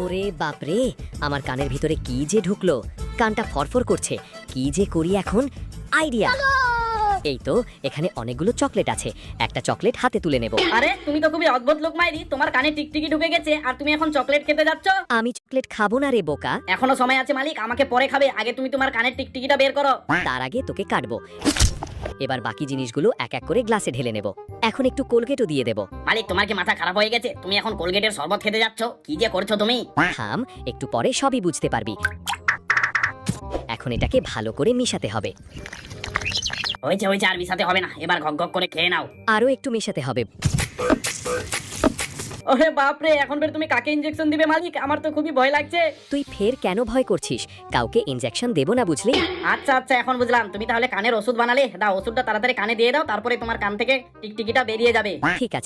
ওরে বাপরে, আমার কানের ভিতরে কি যে ঢুকলো, কানটা ফরফর করছে। কি যে করি এখন, আইডিয়া। এই তো, এখানে অনেকগুলো চকলেট আছে, একটা চকলেট হাতে তুলে নেব। আরে তুমি তো খুবই অদ্ভুত লোক মাইরি, তোমার কানে টিকটিকি ঢুকে গেছে আর তুমি এখন চকলেট খেতে যাচ্ছ? আমি চকলেট খাবো না রে বোকা। এখনো সময় আছে মালিক, আমাকে পরে খাবে, আগে তুমি তোমার কানের টিকটিকিটা বের করো। তার আগে তোকে কাটবো। এবার বাকি জিনিসগুলো এক এক করে গ্লাসে ঢেলে নেব। এখন একটু কোলগেটও দিয়ে দেব। মালিক তোমার কি মাথা খারাপ হয়ে গেছে? তুমি এখন কোলগেটের শরবত খেতে যাচ্ছ? কি যে করছো তুমি? থাম, একটু পরে সবই বুঝতে পারবি। এখন এটাকে ভালো করে মিশাতে হবে। হয়েছে হয়েছে, আর মিশাতে হবে না, এবার ঘক ঘক করে খেয়ে নাও। আরো একটু মেশাতে হবে। ওরে বাপরে, এখন ফের তুমি কাকে ইনজেকশন দিবে মালিক? আমার তো খুবই ভয় লাগছে। তুই ফের কেন ভয় করছিস? কাউকে ইনজেকশন দেব না, বুঝলি? আচ্ছা আচ্ছা, এখন বুঝলাম। তুমি তাহলে কানের ওষুধ বানালে, দাও ওষুধটা তাড়াতাড়ি কানে দিয়ে দাও, তারপরে তোমার কান থেকে টিকটিকিটা বেরিয়ে যাবে। ঠিক আছে।